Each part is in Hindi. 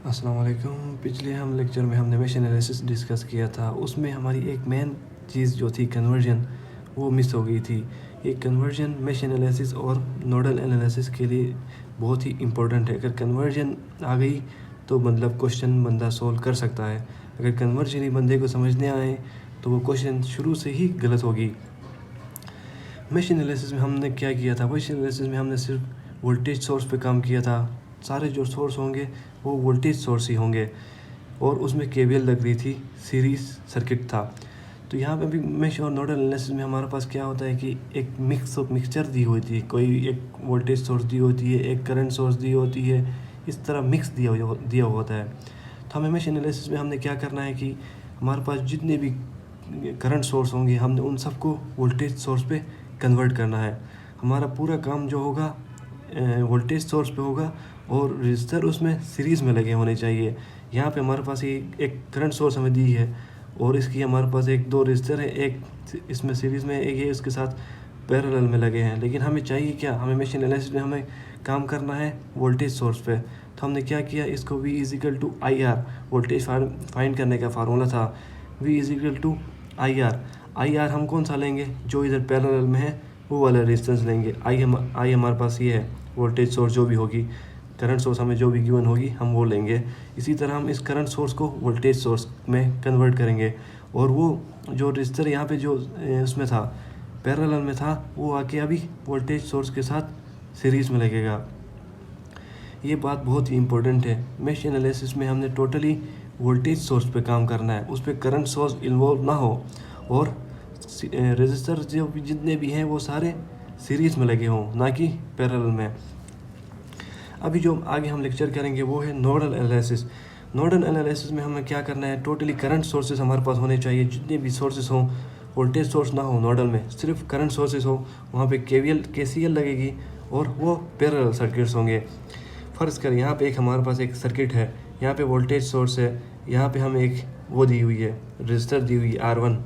अस्सलाम वालेकुम। पिछले हम लेक्चर में हमने मेश एनालिसिस डिस्कस किया था। उसमें हमारी एक मेन चीज़ जो थी कन्वर्जन, वो मिस हो गई थी। ये कन्वर्जन मेश एनालिसिस और नोडल एनालिसिस के लिए बहुत ही इम्पोर्टेंट है। अगर कन्वर्जन आ गई तो मतलब क्वेश्चन बंदा सोल्व कर सकता है। अगर कन्वर्जन ही बंदे को समझने आए तो वो क्वेश्चन शुरू से ही गलत होगी। मेश एनालिसिस में हमने क्या किया था? मेश एनालिसिस में हमने सिर्फ वोल्टेज सोर्स पे काम किया था। सारे जो सोर्स होंगे वो वोल्टेज सोर्स ही होंगे और उसमें केवीएल लग रही थी, सीरीज सर्किट था। तो यहाँ पे भी मेश और नोडल एनालिसिस में हमारे पास क्या होता है कि एक मिक्सचर दी हुई थी। कोई एक वोल्टेज सोर्स दी होती है, एक करंट सोर्स दी होती है, इस तरह मिक्स दिया होता है। तो हमें मेश एनालिसिस में हमने क्या करना है कि हमारे पास जितने भी करंट सोर्स होंगे हमने उन सबको वोल्टेज सोर्स पे कन्वर्ट करना है। हमारा पूरा काम जो होगा वोल्टेज सोर्स पे होगा और रजिस्टर उसमें सीरीज़ में लगे होने चाहिए। यहाँ पे हमारे पास ये एक करंट सोर्स हमें दी है और इसकी हमारे पास एक दो रजिस्टर है, एक इसमें सीरीज़ में, एक ये इसके साथ पैरेलल में लगे हैं। लेकिन हमें चाहिए क्या? हमें मेश एनालिसिस में हमें काम करना है वोल्टेज सोर्स पे। तो हमने क्या किया, इसको V is equal to I R, voltage find करने का फार्मूला था V is equal to I R हम कौन सा लेंगे? जो इधर पैरेलल में है वो वाला रेजिस्टेंस लेंगे। आई हमारे पास ये है, वोल्टेज सोर्स जो भी होगी, करंट सोर्स हमें जो भी गिवन होगी हम वो लेंगे। इसी तरह हम इस करंट सोर्स को वोल्टेज सोर्स में कन्वर्ट करेंगे और वो जो रजिस्टर यहाँ पे जो उसमें था, पैरेलल में था, वो आके अभी वोल्टेज सोर्स के साथ सीरीज़ में लगेगा। ये बात बहुत ही इम्पोर्टेंट है। मेश एनालिसिस में हमने टोटली वोल्टेज सोर्स पे काम करना है, उस पर करंट सोर्स इन्वॉल्व ना हो और रजिस्टर जो भी जितने भी हैं वो सारे सीरीज़ में लगे हों, ना कि पैरेलल में। अभी जो आगे हम लेक्चर करेंगे वो है नोडल एनालिसिस। नोडल एनालिसिस में हमें क्या करना है, टोटली करंट सोर्सेज हमारे पास होने चाहिए। जितने भी सोर्सेज हों, वोल्टेज सोर्स ना हो नोडल में, सिर्फ करंट सोर्सेज हो, वहाँ पे KCL लगेगी और वो पैरेलल सर्किट्स होंगे। फ़र्ज़ कर यहाँ पे हमारे पास एक सर्किट है, यहाँ पे वोल्टेज सोर्स है, यहाँ पे हमें एक वो दी हुई है, रजिस्टर दी हुई है R1।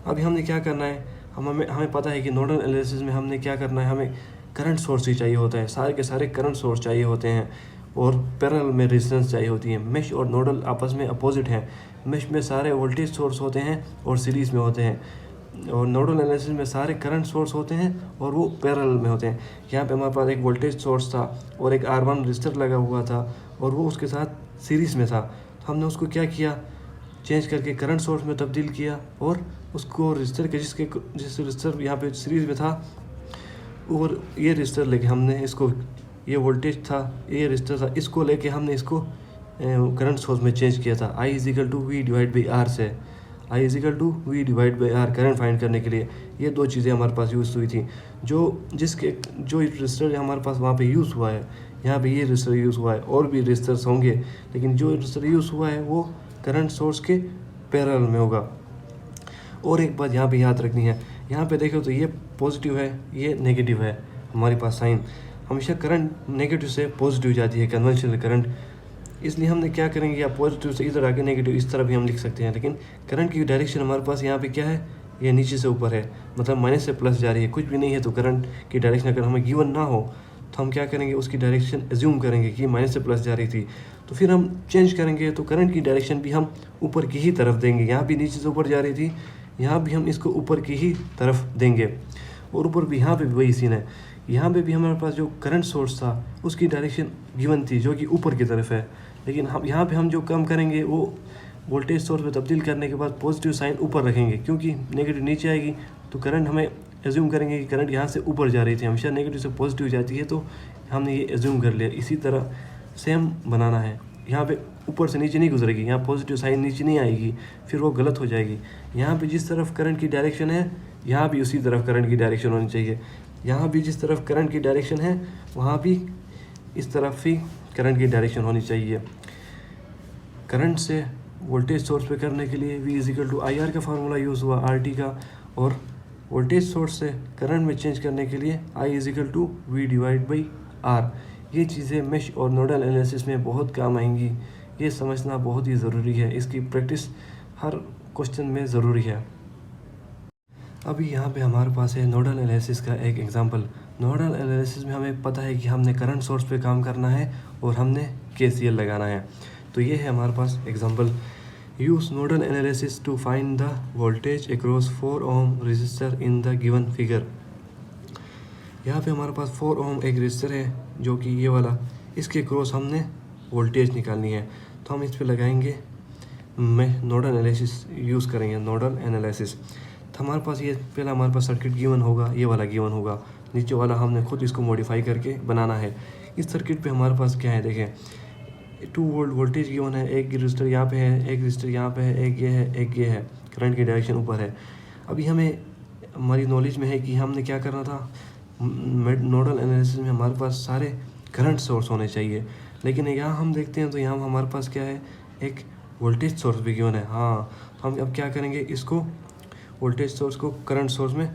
अभी हमने क्या करना है, हमें पता है कि नोडल एनालिसिस में हमने क्या करना है, हमें करंट सोर्स ही चाहिए होता है, सारे के सारे करंट सोर्स चाहिए होते हैं और पैरेलल में रेजिस्टेंस चाहिए होती है। मेश और नोडल आपस में अपोजिट हैं। मेश में सारे वोल्टेज सोर्स होते हैं और सीरीज़ में होते हैं और नोडल एनालिसिस में सारे करंट सोर्स होते हैं और वो पैरेलल में होते हैं। यहाँ पे हमारे पास एक वोल्टेज सोर्स था और एक R1 रजिस्टर लगा हुआ था और वो उसके साथ सीरीज़ में था। तो हमने उसको क्या किया, चेंज करके करंट सोर्स में तब्दील किया और उसको रजिस्टर के जिस रजिस्टर यहाँ पे सीरीज़ में था और ये रजिस्टर लेके हमने इसको, ये वोल्टेज था, ये रजिस्टर था, इसको लेके हमने इसको करंट सोर्स में चेंज किया था। I is equal to V divide by R से, I is equal to V divide by R current find करने के लिए ये दो चीज़ें हमारे पास यूज़ हुई थी। जो रजिस्टर हमारे पास वहाँ पे यूज़ हुआ है, यहाँ पे ये रजिस्टर यूज़ हुआ है, और भी रजिस्टर्स होंगे, लेकिन जो रजिस्टर यूज़ हुआ है वो करंट सोर्स के पैरेलल में होगा। और एक बात यहाँ पे याद रखनी है, यहाँ पे देखो तो ये पॉजिटिव है, ये नेगेटिव है। हमारे पास साइन हमेशा करंट नेगेटिव से पॉजिटिव जाती है, कन्वेंशनल करंट। इसलिए हमने क्या करेंगे, या पॉजिटिव से इधर आके नेगेटिव, इस तरह भी हम लिख सकते हैं। लेकिन करंट की डायरेक्शन हमारे पास यहाँ पे क्या है, ये नीचे से ऊपर है, मतलब माइनस से प्लस जा रही है, कुछ भी नहीं है। तो करंट की डायरेक्शन अगर हमें गिवन ना हो तो हम क्या करेंगे, उसकी डायरेक्शन एज्यूम करेंगे कि माइनस से प्लस जा रही थी, तो फिर हम चेंज करेंगे तो करंट की डायरेक्शन भी हम ऊपर की ही तरफ देंगे। यहाँ भी नीचे से ऊपर जा रही थी, यहाँ भी हम इसको ऊपर की ही तरफ देंगे और ऊपर भी यहाँ पे भी वही सीन है। यहाँ पे भी हमारे पास जो करंट सोर्स था उसकी डायरेक्शन गिवन थी जो कि ऊपर की तरफ है, लेकिन हम यहाँ पे हम जो काम करेंगे वो वोल्टेज सोर्स में तब्दील करने के बाद पॉजिटिव साइन ऊपर रखेंगे, क्योंकि नेगेटिव नीचे आएगी तो करंट हमें एज्यूम करेंगे कि करंट यहाँ से ऊपर जा रही थी, हमेशा नेगेटिव से पॉजिटिव जाती है, तो हमने ये एज्यूम कर लिया। इसी तरह सेम बनाना है, यहाँ पे ऊपर से नीचे नहीं गुजरेगी, यहाँ पॉजिटिव साइन नीचे नहीं आएगी, फिर वो गलत हो जाएगी। यहाँ पे जिस तरफ करंट की डायरेक्शन है यहाँ भी उसी तरफ करंट की डायरेक्शन होनी चाहिए, यहाँ भी जिस तरफ करंट की डायरेक्शन है वहाँ भी इस तरफ ही करंट की डायरेक्शन होनी चाहिए। करंट से वोल्टेज सोर्स पे करने के लिए V is equal to I R का फार्मूला यूज़ हुआ RT का, और वोल्टेज सोर्स से करंट में चेंज करने के लिए I is equal to V divide by R। ये चीज़ें मेश और नोडल एनालिसिस में बहुत काम आएंगी, ये समझना बहुत ही ज़रूरी है, इसकी प्रैक्टिस हर क्वेश्चन में ज़रूरी है। अभी यहाँ पे हमारे पास है नोडल एनालिसिस का एक एग्जांपल। नोडल एनालिसिस में हमें पता है कि हमने करंट सोर्स पे काम करना है और हमने KCL लगाना है। तो ये है हमारे पास example, use nodal analysis to find the voltage across 4 ohm resistor in the given figure. यहाँ पे हमारे पास 4 ओम एक रेजिस्टर है जो कि ये वाला, इसके क्रॉस हमने वोल्टेज निकालनी है। तो हम इस पे लगाएंगे, मैं नोडल एनालिसिस यूज़ करेंगे, नोडल एनालिसिस। तो हमारे पास ये पहला हमारे पास सर्किट गिवन होगा, ये वाला गिवन होगा, नीचे वाला हमने खुद इसको मॉडिफाई करके बनाना है। इस सर्किट पे हमारे पास क्या है, देखें 2 वोल्ट वोल्टेज गिवन है, एक रजिस्टर यहाँ पे है, एक रजिस्टर यहाँ पे है, एक ये है, एक ये है, करंट की डायरेक्शन ऊपर है। अभी हमें हमारी नॉलेज में है कि हमने क्या करना था, नोडल एनालिसिस में हमारे पास सारे करंट सोर्स होने चाहिए, लेकिन यहाँ हम देखते हैं तो यहाँ हमारे पास क्या है, एक वोल्टेज सोर्स भी गिवन है। हाँ, हम अब क्या करेंगे, इसको वोल्टेज सोर्स को करंट सोर्स में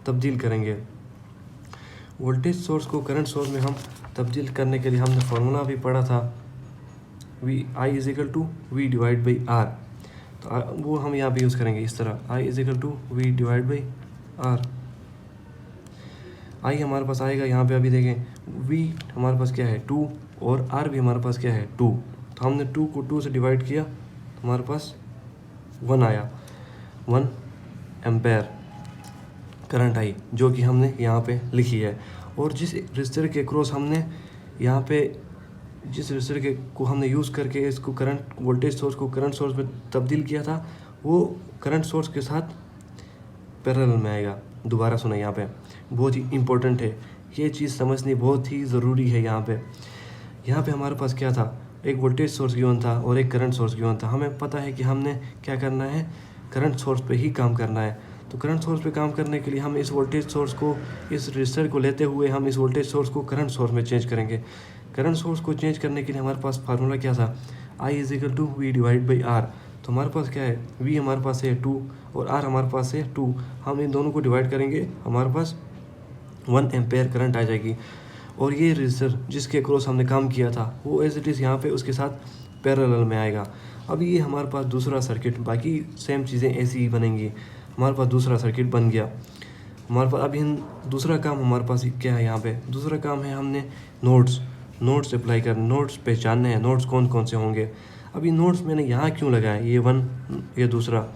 तब्दील करेंगे। वोल्टेज सोर्स को करंट सोर्स में हम तब्दील करने के लिए हमने फार्मूला भी पढ़ा था, I = V divide by R। तो वो हम यहाँ पे यूज़ करेंगे इस तरह, I = V divide by R। I हमारे पास आएगा यहाँ पे, अभी देखें V हमारे पास क्या है 2 और R भी हमारे पास क्या है 2। तो हमने 2 को 2 से डिवाइड किया तो हमारे पास 1 आया, 1 एम्पेयर करंट आई, जो कि हमने यहाँ पे लिखी है। और जिस रजिस्टर के क्रॉस हमने यहाँ पे, जिस रजिस्टर के को हमने यूज़ करके इसको करंट वोल्टेज सोर्स को करंट सोर्स में तब्दील किया था, वो करंट सोर्स के साथ पैरेलल में आएगा। दोबारा सुना, यहाँ पे बहुत ही इम्पोर्टेंट है, ये चीज़ समझनी बहुत ही ज़रूरी है। यहाँ पे हमारे पास क्या था, एक वोल्टेज सोर्स गिवन था और एक करंट सोर्स गिवन था। हमें पता है कि हमने क्या करना है, करंट सोर्स पे ही काम करना है। तो करंट सोर्स पे काम करने के लिए हम इस वोल्टेज सोर्स को, इस रजिस्टर को लेते हुए हम इस वोल्टेज सोर्स को करंट सोर्स में चेंज करेंगे। करंट सोर्स को चेंज करने के लिए हमारे पास फार्मूला क्या था, I = V divide by R। तो हमारे पास क्या है, V हमारे पास है 2 और R हमारे पास है 2। हम इन दोनों को डिवाइड करेंगे, हमारे पास 1 एम्पेयर करंट आ जाएगी। और ये रजिस्टर जिसके क्रॉस हमने काम किया था वो एज इट इज़ यहाँ पे उसके साथ पैरेलल में आएगा। अब ये हमारे पास दूसरा सर्किट, बाकी सेम चीज़ें ऐसी ही बनेंगी। हमारे पास दूसरा सर्किट बन गया। हमारे पास अभी दूसरा काम हमारे पास क्या है, यहाँ पे दूसरा काम है, हमने नोड्स अप्लाई करने, नोड्स पहचानने हैं, नोड्स कौन कौन से होंगे। अभी नोड्स मैंने यहाँ क्यों लगाया, ये 1 ये दूसरा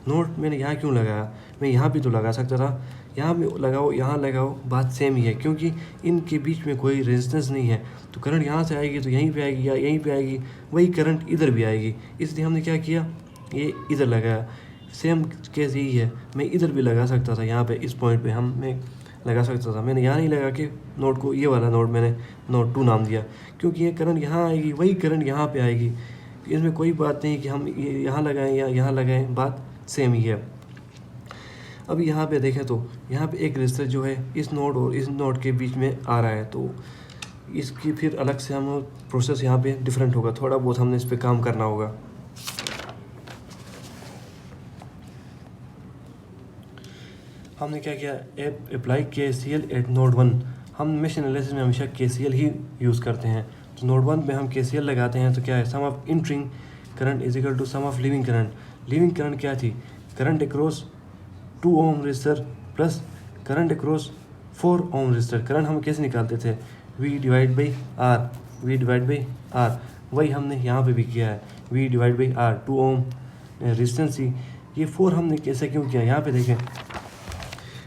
नोड मैंने यहाँ क्यों लगाया, मैं यहाँ भी तो लगा सकता था, यहाँ भी लगाओ यहाँ लगाओ, बात सेम ही है, क्योंकि इनके बीच में कोई रेजिस्टेंस नहीं है। तो करंट यहाँ से आएगी तो यहीं पे आएगी या यहीं पे आएगी, वही करंट इधर भी आएगी। इसलिए हमने क्या किया, ये इधर लगाया। सेम केस यही है, मैं इधर भी लगा सकता था, यहाँ पे इस पॉइंट पे मैं लगा सकता था। मैंने यहाँ नहीं लगा के नोड को, ये वाला नोड मैंने नोड 2 नाम दिया, क्योंकि ये करंट यहाँ आएगी, वही करंट यहाँ पे आएगी। इसमें कोई बात नहीं कि हम ये यहाँ लगाएं या यहाँ लगाएं, बात सेम ही है। अब यहाँ पे देखें तो यहाँ पे एक रजिस्टर जो है इस नोड और इस नोड के बीच में आ रहा है, तो इसकी फिर अलग से हम प्रोसेस यहाँ पे डिफरेंट होगा, थोड़ा बहुत हमने इस पर काम करना होगा। हमने क्या किया, अप्लाई KCL एट नोड 1। हम मेश एनालिसिस में हमेशा KCL ही यूज़ करते हैं। तो नोड 1 में हम KCL लगाते हैं तो क्या है, sum of entering current is equal to sum of leaving current. Leaving current क्या थी, current across 2 ohm resistor plus current across 4 ohm resistor. Current हम कैसे निकालते थे, V डिवाइड बाई R। वही हमने यहाँ पे भी किया है, V divide by R। 2 ohm resistance थी, ये 4 हमने कैसे क्यों किया, यहाँ पे देखें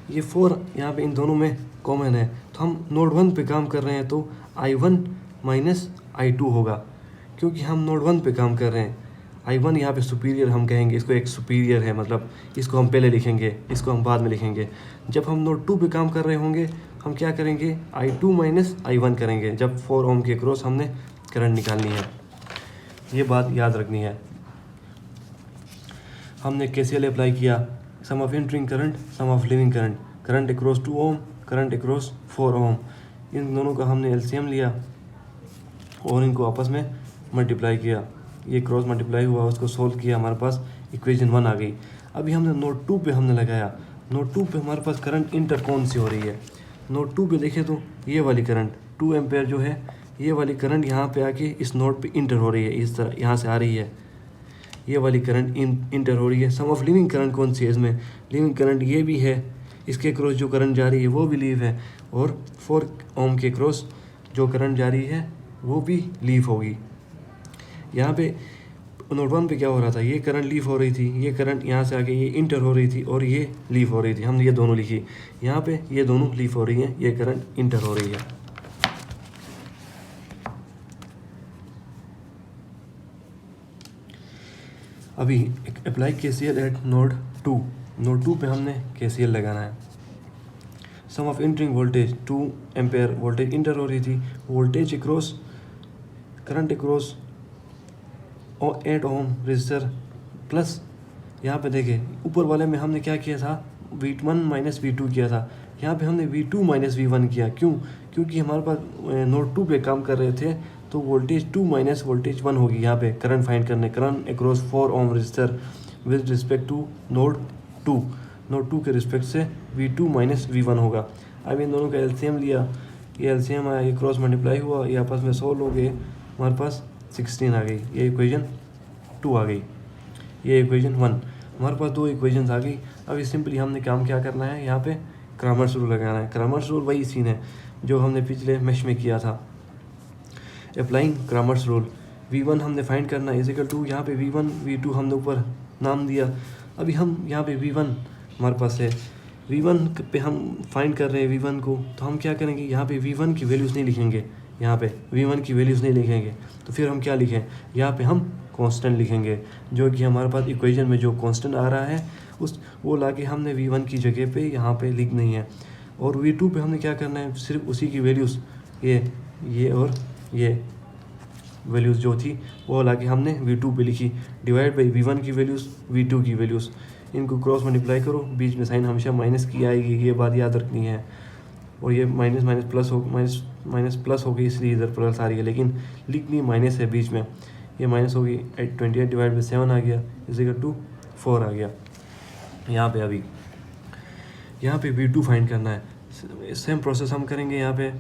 ये 4 यहाँ पे इन दोनों में कॉमन है। तो हम नोड 1 पे काम कर रहे हैं तो I1 माइनस I2 होगा, क्योंकि हम नोड 1 पे काम कर रहे हैं। I1 यहाँ पे सुपीरियर हम कहेंगे, इसको एक सुपीरियर है, मतलब इसको हम पहले लिखेंगे, इसको हम बाद में लिखेंगे। जब हम नोड 2 पे काम कर रहे होंगे हम क्या करेंगे, I2 माइनस I1 करेंगे, जब 4 ओम के क्रॉस हमने करंट निकालनी है। ये बात याद रखनी है। हमने KCL अप्लाई किया, sum of entering current sum of leaving current, current across 2 ohm current across 4 ohm, इन दोनों का हमने LCM लिया और इनको आपस में मल्टीप्लाई किया। ये क्रॉस मल्टीप्लाई हुआ, उसको सोल्व किया, हमारे पास इक्वेशन 1 आ गई। अभी हमने नोड 2 पे हमने लगाया, नोड 2 पे हमारे पास करंट इंटर कौन सी हो रही है। नोड 2 पे देखें तो ये वाली करंट 2 एम्पेयर जो है, ये वाली करंट यहाँ पे आके इस नोड पे इंटर हो रही है, इस तरह यहाँ से आ रही है, ये वाली करंट इंटर हो रही है। सम ऑफ लिविंग करंट कौन सी है इसमें, लिविंग करंट ये भी है, इसके क्रॉस जो करंट जा रही है वो भी लीव है, और 4 ओम के क्रॉस जो करंट जा रही है वो भी लीव होगी। यहाँ पे नोड 1 पे क्या हो रहा था, ये करंट लीव हो रही थी, ये करंट यहाँ से आके ये इंटर हो रही थी और ये लीव हो रही थी, हमने ये दोनों लिखी। यहाँ पे ये दोनों लीव हो रही हैं, ये करंट इंटर हो रही है। अभी apply KCL at node 2। Node 2 पे हमने KCL लगाना है। Sum of entering voltage 2 ampere voltage enter हो रही थी, voltage across current across 8 ohm resistor plus, यहाँ पे देखें ऊपर वाले में हमने क्या किया था, V1 माइनस V2 किया था, यहाँ पे हमने V2 माइनस V1 किया। क्यों? क्योंकि हमारे पास नोड 2 पे काम कर रहे थे, तो वोल्टेज 2 माइनस वोल्टेज 1 होगी। यहाँ पे करंट फाइंड करने, current across 4 ohm resistor with respect to node 2। Node 2 के रिस्पेक्ट से V2 माइनस V1 होगा। अब इन दोनों का एलसीएम लिया, ये एलसीएम आया, ये क्रॉस मल्टीप्लाई हुआ, ये आपस में सोल्व हो गए, हमारे पास 16 आ गई। ये इक्वेशन 2 आ गई, ये इक्वेशन 1। हमारे पास 2 इक्वेशंस आ गई। अभी सिंपली हमने काम क्या करना है, यहाँ पे क्रामर्स रूल लगाना है। क्रामर्स रूल वही सीन है जो हमने पिछले मेश में किया था। अप्लाइंग क्रामर्स रूल, V1 हमने फाइंड करना है इजिकल टू, यहाँ पे V1 V2 हमने ऊपर नाम दिया। अभी हम यहाँ पे V1 हमारे पास है, V1 पे हम फाइंड कर रहे हैं V1 को, तो हम क्या करेंगे, यहाँ पे V1 की वैल्यूज़ नहीं लिखेंगे, यहाँ पे V1 की वैल्यूज़ नहीं लिखेंगे, तो फिर हम क्या लिखें, यहाँ पे हम कांस्टेंट लिखेंगे, जो कि हमारे पास इक्वेशन में जो कांस्टेंट आ रहा है उस वो लाके हमने V1 की जगह पे यहाँ पे लिखनी है। और V2 पे हमने क्या करना है, सिर्फ उसी की वैल्यूज़ ये और ये वैल्यूज़ जो थी वो लाके हमने V2 पे लिखी, डिवाइड बाई V1 की वैल्यूज़, V2 की वैल्यूज़, इनको क्रॉस मल्टीप्लाई करो, बीच में साइन हमेशा माइनस की आएगी, ये बात याद रखनी है। और ये माइनस माइनस प्लस हो, माइनस प्लस हो गई, इसलिए इधर प्लस आ रही है, लेकिन लिखनी माइनस है बीच में। ये माइनस होगी, 28 डिवाइड बाई 7 आ गया, इजिकल टू 4 आ गया। यहाँ पे अभी यहाँ पे V2 फाइंड करना है, सेम प्रोसेस हम करेंगे। यहाँ पे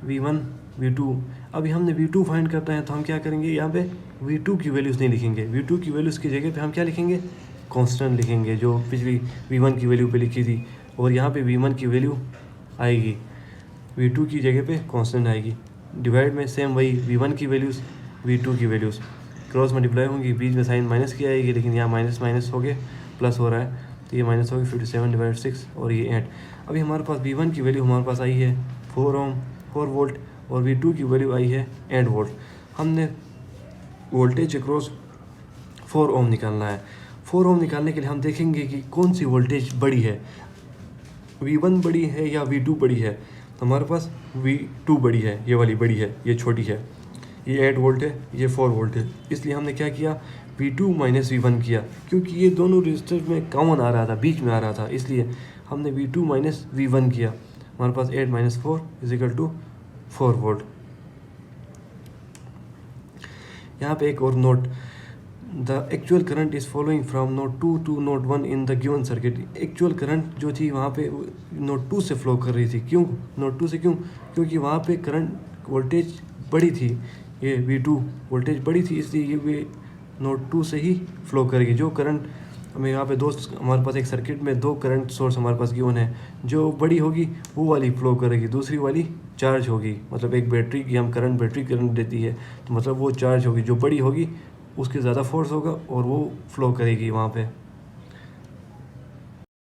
V1 V2, अभी हमने V2 फाइंड करना है, तो हम क्या करेंगे, यहाँ पे V2 की वैल्यूज़ नहीं लिखेंगे, V2 की वैल्यूज़ की जगह पे हम क्या लिखेंगे, कांस्टेंट लिखेंगे, जो पिछली V1 की वैल्यू पे लिखी थी। और यहाँ पे V1 की वैल्यू आएगी, V2 की जगह पे कांस्टेंट आएगी, डिवाइड में सेम वही V1 की वैल्यूज़, V2 की वैल्यूज़, क्रॉस मल्टीप्लाई होंगी, बीच में साइन माइनस की आएगी, लेकिन यहाँ माइनस माइनस हो गए प्लस हो रहा है, तो ये माइनस होगी 57 डिवाइड 6 और ये 8। अभी हमारे पास V1 की वैल्यू हमारे पास आई है 4 वोल्ट और V2 की वैल्यू आई है 8 वोल्ट। हमने वोल्टेज अक्रॉस 4 ओम निकालना है। 4 ओम निकालने के लिए हम देखेंगे कि कौन सी वोल्टेज बड़ी है, V1 बड़ी है या V2 बड़ी है। तो हमारे पास V2 बड़ी है, ये वाली बड़ी है, ये छोटी है, ये 8 वोल्ट है, ये 4 वोल्ट है, इसलिए हमने क्या किया, V2 माइनस V1 किया, क्योंकि ये दोनों रजिस्टर में कॉमन आ रहा था, बीच में आ रहा था, इसलिए हमने V2 माइनस V1 किया। हमारे पास 8 माइनस 4 इजिकल टू 4 वोल्ट। यहाँ पे एक और note, the actual current is following from node 2 to node 1 in the given circuit. Actual current जो थी वहाँ पे नोड 2 से फ्लो कर रही थी। क्यों नोड 2 से? क्योंकि वहाँ पे करंट वोल्टेज बड़ी थी, ये V2 वोल्टेज बड़ी थी, इसलिए ये भी नोड 2 से ही फ्लो करेगी। जो करंट हमें यहाँ पे हमारे पास एक सर्किट में 2 करंट सोर्स हमारे पास गिवन है, जो बड़ी होगी वो वाली फ्लो करेगी, दूसरी वाली चार्ज होगी। मतलब एक बैटरी की हम बैटरी करंट देती है, तो मतलब वो चार्ज होगी, जो बड़ी होगी उसके ज़्यादा फोर्स होगा और वो फ्लो करेगी वहाँ पे।